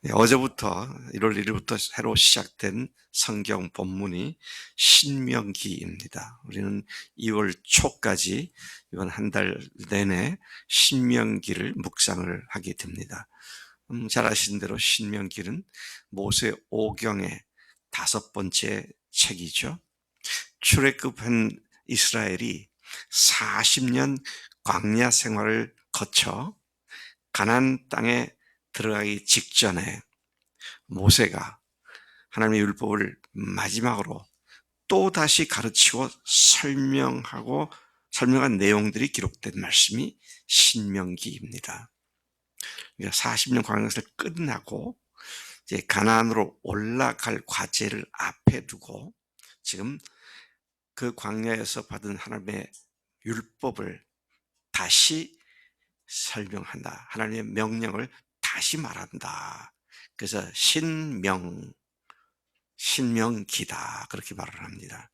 네, 어제부터 1월 1일부터 새로 시작된 성경 본문이 신명기입니다. 우리는 2월 초까지 이번 한 달 내내 신명기를 묵상을 하게 됩니다. 잘 아시는 대로 신명기는 모세 오경의 5번째 책이죠. 출애굽한 이스라엘이 40년 광야 생활을 거쳐 가나안 땅에 들어가기 직전에 모세가 하나님의 율법을 마지막으로 또 다시 가르치고 설명한 내용들이 기록된 말씀이 신명기입니다. 40년 광야를 끝나고 이제 가나안으로 올라갈 과제를 앞에 두고 지금 그 광야에서 받은 하나님의 율법을 다시 설명한다. 하나님의 명령을 다시 말한다. 그래서 신명기다 그렇게 말을 합니다.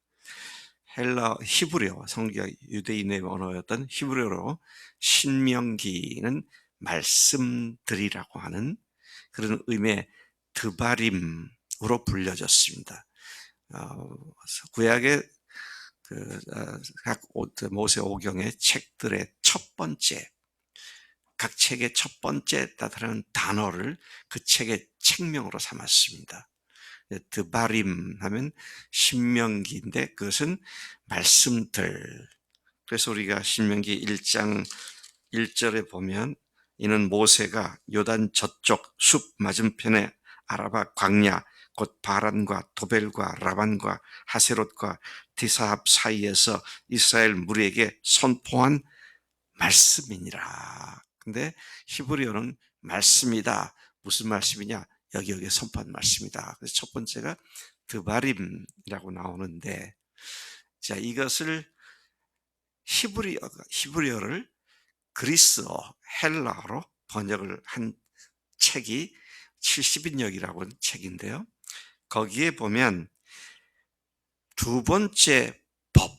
히브리어 성경 유대인의 언어였던 히브리어로 신명기는 말씀들이라고 하는 그런 의미의 드바림으로 불려졌습니다. 구약의 각 모세 오경의 책들의 각 책의 첫 번째 다른 단어를 그 책의 책명으로 삼았습니다. 드바림 하면 신명기인데 그것은 말씀들. 그래서 우리가 신명기 1장 1절에 보면 이는 모세가 요단 저쪽 숲 맞은편에 아라바 광야 곧 바란과 도벨과 라반과 하세롯과 디사합 사이에서 이스라엘 무리에게 선포한 말씀이니라. 근데 히브리어는 말씀이다. 무슨 말씀이냐? 여기에 선포한 말씀이다. 그래서 첫 번째가 드바림이라고 나오는데, 자, 이것을 히브리어를 그리스어, 헬라어로 번역을 한 책이 70인역이라고 하는 책인데요. 거기에 보면 두 번째 법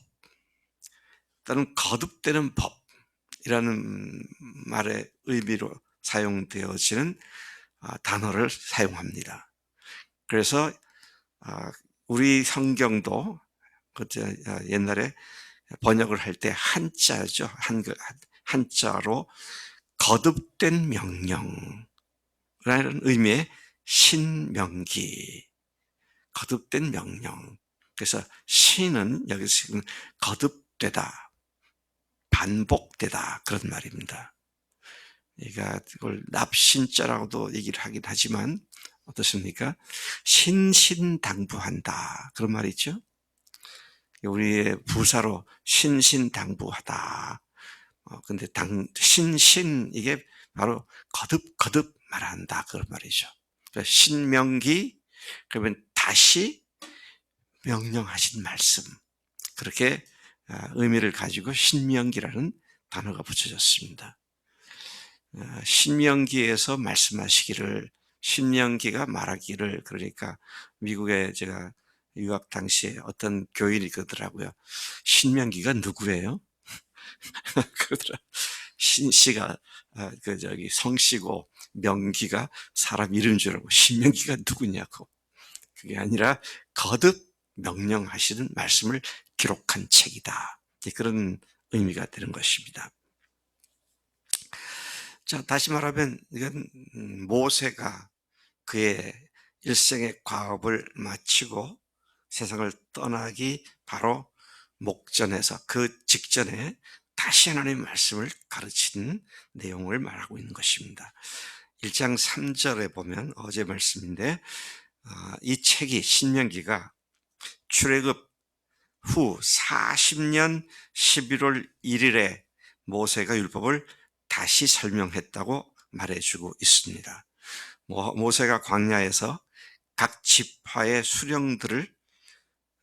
또는 거듭되는 법이라는 말의 의미로 사용되어지는 단어를 사용합니다. 그래서 우리 성경도 옛날에 번역을 할 때 한자죠. 한자로 거듭된 명령이라는 의미의 신명기, 거듭된 명령. 그래서 신은 여기서 지금 거듭되다, 반복되다 그런 말입니다. 그러니까 이걸 납신자라고도 얘기를 하긴 하지만 어떻습니까? 신신당부한다 그런 말이 있죠. 우리의 부사로 신신당부하다. 근데 신신 이게 바로 거듭 말한다 그런 말이죠. 그러니까 신명기 그러면 다시 명령하신 말씀 그렇게 의미를 가지고 신명기라는 단어가 붙여졌습니다. 신명기에서 말씀하시기를 신명기가 말하기를 그러니까 미국에 제가 유학 당시에 어떤 교인이 그러더라고요. 신명기가 누구예요? 그러더라. 신씨가 성씨고 명기가 사람 이름인 줄 알고 신명기가 누구냐고. 그게 아니라 거듭 명령하시는 말씀을 기록한 책이다. 그런 의미가 되는 것입니다. 자, 다시 말하면 이건 모세가 그의 일생의 과업을 마치고 세상을 떠나기 바로 목전에서 그 직전에 다시 하나님의 말씀을 가르치는 내용을 말하고 있는 것입니다. 1장 3절에 보면 어제 말씀인데 이 책이 신명기가 출애굽 후 40년 11월 1일에 모세가 율법을 다시 설명했다고 말해주고 있습니다. 모세가 광야에서 각 지파의 수령들을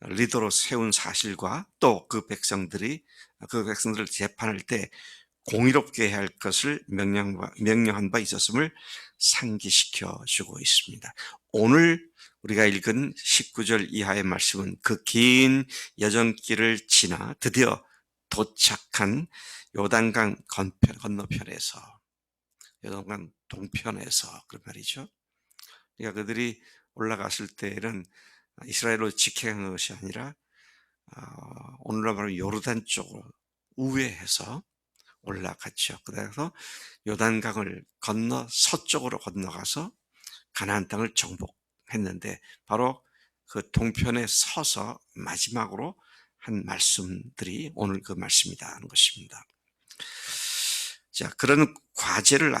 리더로 세운 사실과 또 그 백성들을 재판할 때 공의롭게 해야 할 것을 명령한 바 있었음을 상기시켜 주고 있습니다. 오늘 우리가 읽은 19절 이하의 말씀은 그 긴 여정길을 지나 드디어 도착한 요단강 건너편에서 요단강 동편에서 그런 말이죠. 그러니까 그들이 올라갔을 때에는 이스라엘로 직행한 것이 아니라 오늘날 말하면 요르단 쪽으로 우회해서 올라갔죠. 그래서 요단강을 건너 서쪽으로 건너가서 가나안 땅을 정복했는데, 바로 그 동편에 서서 마지막으로 한 말씀들이 오늘 그 말씀이다 하는 것입니다. 자, 그런 과업을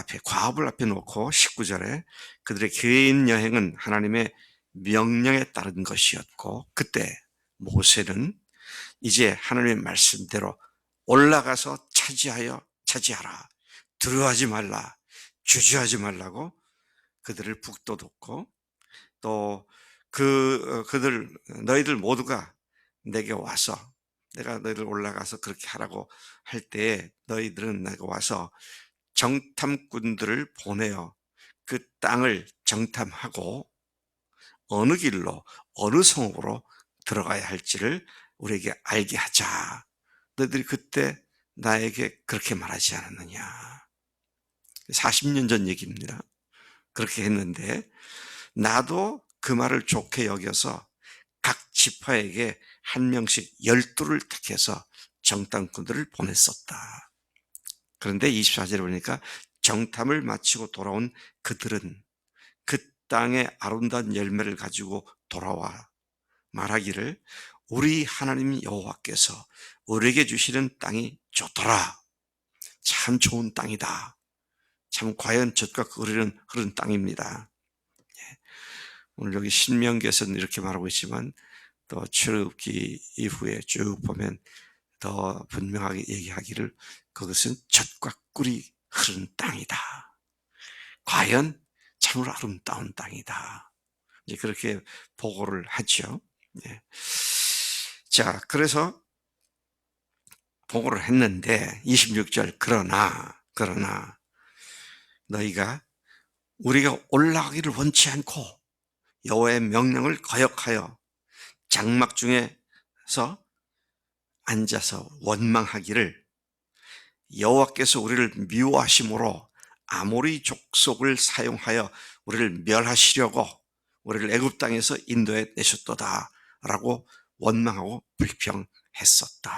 앞에 놓고 19절에 그들의 개인 여행은 하나님의 명령에 따른 것이었고, 그때 모세는 이제 하나님의 말씀대로 올라가서 차지하라, 두려워하지 말라, 주저하지 말라고 그들을 북돋웠고, 또 그들 너희들 모두가 내게 와서, 내가 너희들 올라가서 그렇게 하라고 할 때에 너희들은 내가 와서 정탐꾼들을 보내어 그 땅을 정탐하고 어느 길로 어느 성읍으로 들어가야 할지를 우리에게 알게 하자. 너희들이 그때 나에게 그렇게 말하지 않았느냐. 40년 전 얘기입니다. 그렇게 했는데 나도 그 말을 좋게 여겨서 각 지파에게 한 명씩 12를 택해서 정탐꾼들을 보냈었다. 그런데 24절에 보니까 정탐을 마치고 돌아온 그들은 그 땅의 아름다운 열매를 가지고 돌아와 말하기를 우리 하나님 여호와께서 우리에게 주시는 땅이 좋더라. 참 좋은 땅이다. 참 과연 젖과 꿀이 흐르는 땅입니다. 오늘 여기 신명기에서는 이렇게 말하고 있지만 또 출애굽기 이후에 쭉 보면 더 분명하게 얘기하기를 그것은 젖과 꿀이 흐르는 땅이다. 과연 참으로 아름다운 땅이다. 이제 그렇게 보고를 하죠. 네. 자, 그래서 보고를 했는데 26절 그러나 너희가 우리가 올라가기를 원치 않고 여호와의 명령을 거역하여 장막 중에서 앉아서 원망하기를 여호와께서 우리를 미워하심으로 아모리 족속을 사용하여 우리를 멸하시려고 우리를 애굽 땅에서 인도해 내셨도다라고 원망하고 불평했었다.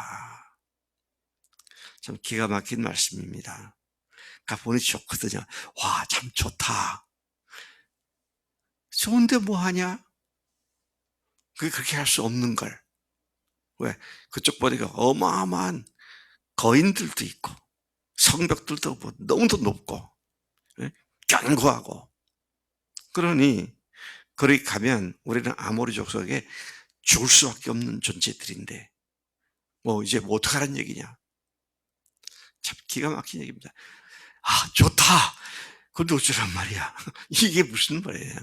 참 기가 막힌 말씀입니다. 가보니 좋거든요. 와, 참 좋다. 좋은데 뭐 하냐? 그게 그렇게 할 수 없는 걸. 왜? 그쪽 보니까 어마어마한 거인들도 있고 성벽들도 뭐 너무도 높고, 예? 견고하고. 그러니 거기 가면 우리는 아모리 족속에 죽을 수밖에 없는 존재들인데 뭐 이제 뭐 어떡하란 얘기냐. 참 기가 막힌 얘기입니다. 아, 좋다. 근데 어쩌란 말이야. 이게 무슨 말이에요.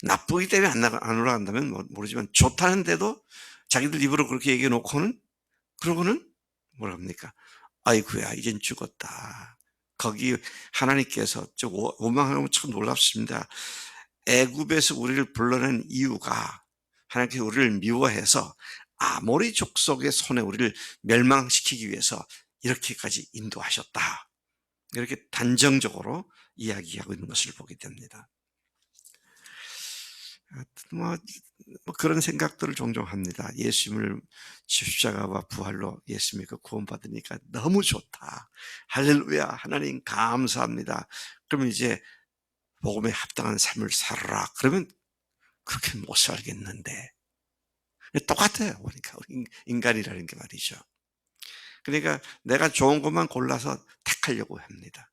나쁘기 때문에 안 올라간다면 모르지만 좋다는데도 자기들 입으로 그렇게 얘기해 놓고는, 그러고는 뭐라 합니까? 아이고야, 이젠 죽었다. 거기 하나님께서 원망하는 건 참 놀랍습니다. 애굽에서 우리를 불러낸 이유가 하나님께서 우리를 미워해서 아모리 족속의 손에 우리를 멸망시키기 위해서 이렇게까지 인도하셨다. 이렇게 단정적으로 이야기하고 있는 것을 보게 됩니다. 뭐, 그런 생각들을 종종 합니다. 예수님을 십자가와 부활로 예수님이 구원받으니까 너무 좋다. 할렐루야, 하나님 감사합니다. 그러면 이제 복음에 합당한 삶을 살아라. 그러면 그렇게 못 살겠는데. 똑같아요. 그러니까 인간이라는 게 말이죠. 그러니까 내가 좋은 것만 골라서 택하려고 합니다.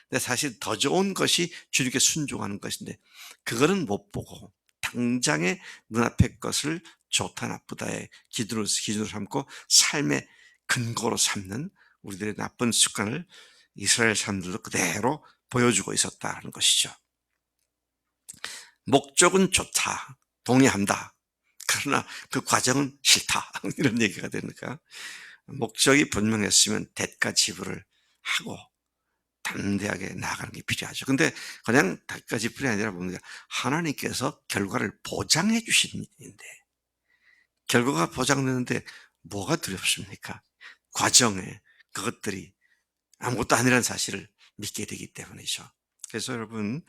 근데 사실 더 좋은 것이 주님께 순종하는 것인데 그거는 못 보고 당장의 눈앞의 것을 좋다 나쁘다의 기준으로 삼고 삶의 근거로 삼는 우리들의 나쁜 습관을 이스라엘 사람들도 그대로 보여주고 있었다는 것이죠. 목적은 좋다. 동의한다. 그러나 그 과정은 싫다. 이런 얘기가 되니까 목적이 분명했으면 대가 지불을 하고 담대하게 나아가는 게 필요하죠. 근데 그냥 대가 지불이 아니라 뭡니까? 하나님께서 결과를 보장해 주신 일인데 결과가 보장되는데 뭐가 두렵습니까? 과정에 그것들이 아무것도 아니라는 사실을 믿게 되기 때문이죠. 그래서 여러분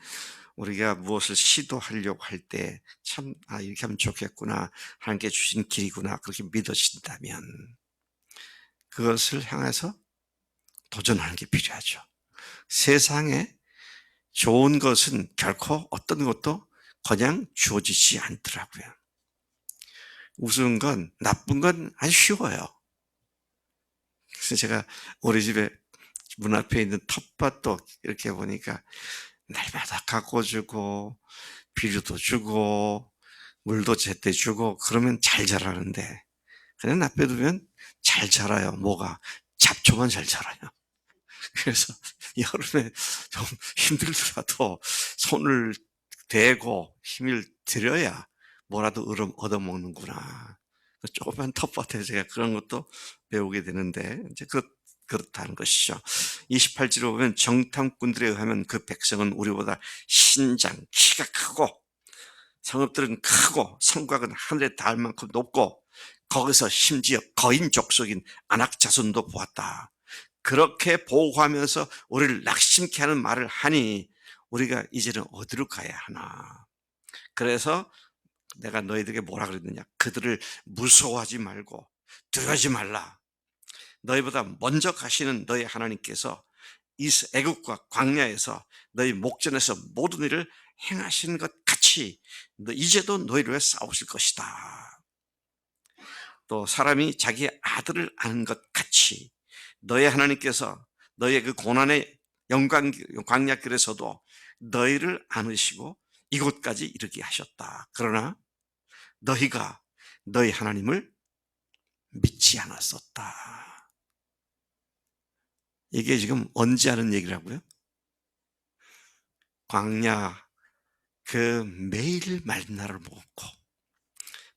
우리가 무엇을 시도하려고 할 때 참, 이렇게 하면 좋겠구나. 하나님께 주신 길이구나. 그렇게 믿어진다면 그것을 향해서 도전하는 게 필요하죠. 세상에 좋은 것은 결코 어떤 것도 그냥 주어지지 않더라고요. 우스운 건, 나쁜 건 아주 쉬워요. 그래서 제가 우리 집에 문 앞에 있는 텃밭도 이렇게 보니까 날마다 가꿔주고, 비료도 주고, 물도 제때 주고, 그러면 잘 자라는데, 그냥 놔둬두면 잘 자라요. 뭐가? 잡초만 잘 자라요. 그래서 여름에 좀 힘들더라도 손을 대고 힘을 들여야 뭐라도 얻어먹는구나. 조그만 텃밭에 제가 그런 것도 배우게 되는데, 이제 그렇다는 것이죠. 28절에 보면 정탐꾼들에 의하면 그 백성은 우리보다 신장, 키가 크고, 성읍들은 크고, 성곽은 하늘에 닿을 만큼 높고, 거기서 심지어 거인 족속인 아낙 자손도 보았다. 그렇게 보고하면서 우리를 낙심케 하는 말을 하니 우리가 이제는 어디로 가야 하나. 그래서 내가 너희들에게 뭐라 그랬느냐. 그들을 무서워하지 말고 두려워하지 말라. 너희보다 먼저 가시는 너희 하나님께서 애국과 광야에서 너희 목전에서 모든 일을 행하시는 것 같이 이제도 너희를 위해 싸우실 것이다. 또 사람이 자기 아들을 아는 것 같이 너희 하나님께서 너희의 그 고난의 광야길에서도 너희를 안으시고 이곳까지 이르게 하셨다. 그러나 너희가 너희 하나님을 믿지 않았었다. 이게 지금 언제 하는 얘기라고요? 광야 그 매일 마른 날을 먹고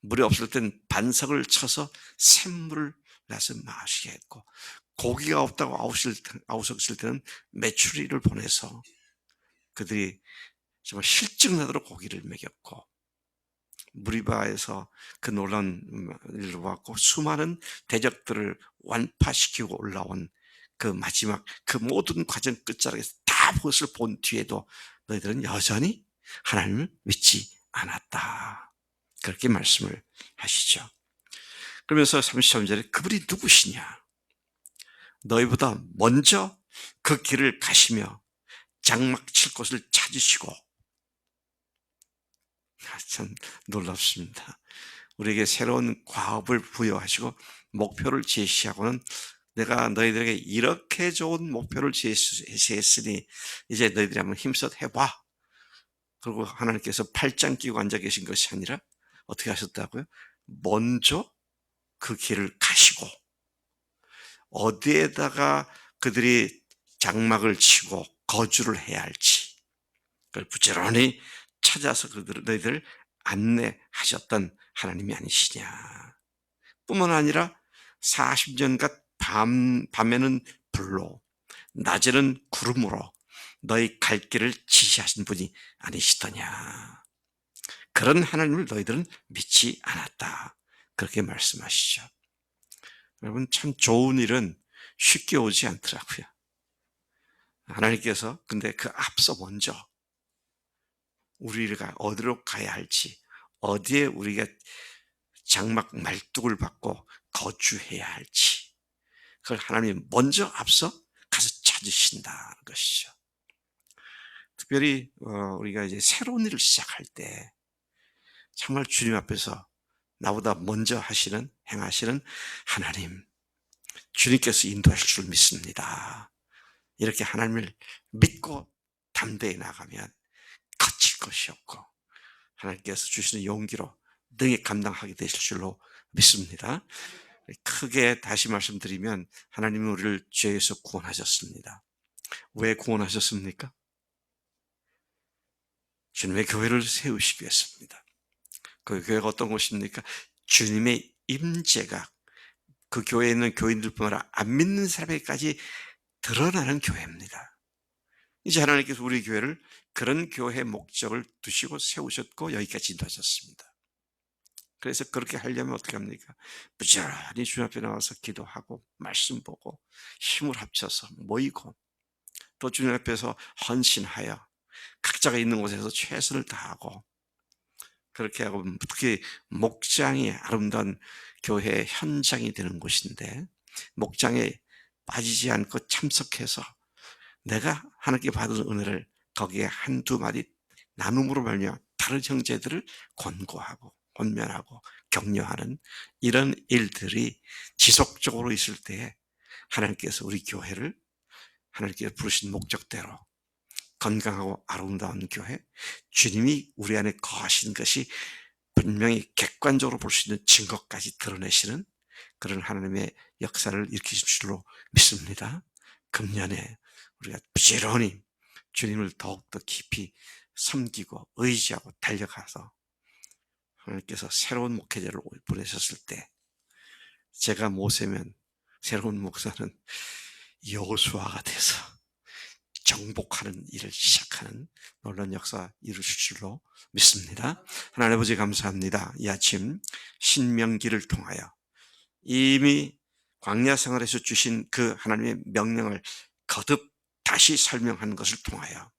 물이 없을 땐 반석을 쳐서 샘물을 내서 마시게 했고 고기가 없다고 아우성실 때는 메추리를 보내서 그들이 정말 실증나도록 고기를 먹였고 무리바에서 그 놀라운 일을 보았고 수많은 대적들을 완파시키고 올라온 그 마지막 그 모든 과정 끝자락에서 다 그것을 본 뒤에도 너희들은 여전히 하나님을 믿지 않았다. 그렇게 말씀을 하시죠. 그러면서 33절에 그분이 누구시냐? 너희보다 먼저 그 길을 가시며 장막 칠 곳을 찾으시고 참 놀랍습니다. 우리에게 새로운 과업을 부여하시고 목표를 제시하고는 내가 너희들에게 이렇게 좋은 목표를 제시했으니 이제 너희들이 한번 힘써 해봐. 그리고 하나님께서 팔짱 끼고 앉아 계신 것이 아니라 어떻게 하셨다고요? 먼저 그 길을 가시고 어디에다가 그들이 장막을 치고 거주를 해야 할지 그걸 부지런히 찾아서 너희들 안내하셨던 하나님이 아니시냐. 뿐만 아니라 40년간 밤에는 불로 낮에는 구름으로 너희 갈 길을 지시하신 분이 아니시더냐. 그런 하나님을 너희들은 믿지 않았다. 그렇게 말씀하시죠. 여러분 참 좋은 일은 쉽게 오지 않더라고요. 하나님께서 근데 그 앞서 먼저 우리가 어디로 가야 할지 어디에 우리가 장막 말뚝을 받고 거주해야 할지 그걸 하나님이 먼저 앞서 가서 찾으신다는 것이죠. 특별히 우리가 이제 새로운 일을 시작할 때 정말 주님 앞에서 나보다 먼저 행하시는 하나님 주님께서 인도하실 줄 믿습니다. 이렇게 하나님을 믿고 담대히 나가면 거칠 것이 없고 하나님께서 주시는 용기로 능히 감당하게 되실 줄로 믿습니다. 크게 다시 말씀드리면 하나님은 우리를 죄에서 구원하셨습니다. 왜 구원하셨습니까? 주님의 교회를 세우시기 위해서입니다. 그 교회가 어떤 곳입니까? 주님의 임재가 그 교회에 있는 교인들뿐만 아니라 안 믿는 사람에게까지 드러나는 교회입니다. 이제 하나님께서 우리 교회를 그런 교회 목적을 두시고 세우셨고 여기까지 인도하셨습니다. 그래서 그렇게 하려면 어떻게 합니까? 부지런히 주님 앞에 나와서 기도하고 말씀 보고 힘을 합쳐서 모이고 또 주님 앞에서 헌신하여 각자가 있는 곳에서 최선을 다하고, 그렇게 하고 특히 목장이 아름다운 교회의 현장이 되는 곳인데, 목장에 빠지지 않고 참석해서 내가 하나님께 받은 은혜를 거기에 한두 마디 나눔으로 말미암아 다른 형제들을 권고하고 권면하고 격려하는 이런 일들이 지속적으로 있을 때에 하나님께서 우리 교회를 하나님께서 부르신 목적대로 건강하고 아름다운 교회, 주님이 우리 안에 거하신 것이 분명히 객관적으로 볼 수 있는 증거까지 드러내시는 그런 하나님의 역사를 일으키실 줄로 믿습니다. 금년에 우리가 부지런히 주님을 더욱더 깊이 섬기고 의지하고 달려가서 하나님께서 새로운 목회자를 보내셨을 때, 제가 모세면 새로운 목사는 여호수아가 돼서 정복하는 일을 시작하는 놀라운 역사 이루실 줄로 믿습니다. 하나님 아버지 감사합니다. 이 아침 신명기를 통하여 이미 광야 생활에서 주신 그 하나님의 명령을 거듭 다시 설명하는 것을 통하여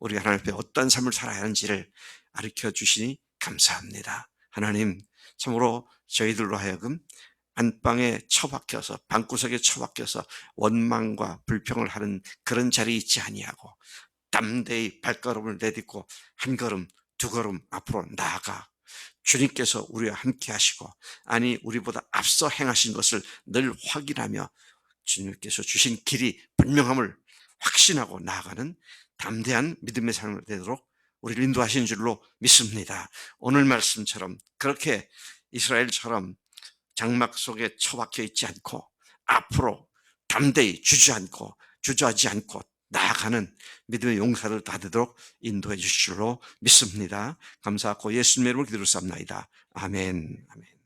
우리가 하나님 앞에 어떤 삶을 살아야 하는지를 가르쳐 주시니 감사합니다. 하나님, 참으로 저희들로 하여금 안방에 처박혀서, 방구석에 처박혀서 원망과 불평을 하는 그런 자리에 있지 아니하고 담대히 발걸음을 내딛고 한 걸음 두 걸음 앞으로 나아가 주님께서 우리와 함께 하시고, 아니 우리보다 앞서 행하신 것을 늘 확인하며 주님께서 주신 길이 분명함을 확신하고 나아가는 담대한 믿음의 삶을 되도록 우리를 인도하시는 줄로 믿습니다. 오늘 말씀처럼 그렇게 이스라엘처럼 장막 속에 처박혀 있지 않고 앞으로 담대히 주저하지 않고 나아가는 믿음의 용사를 다 되도록 인도해 주실 줄로 믿습니다. 감사하고 예수님의 이름으로 기도를 쌉나이다. 아멘. 아멘.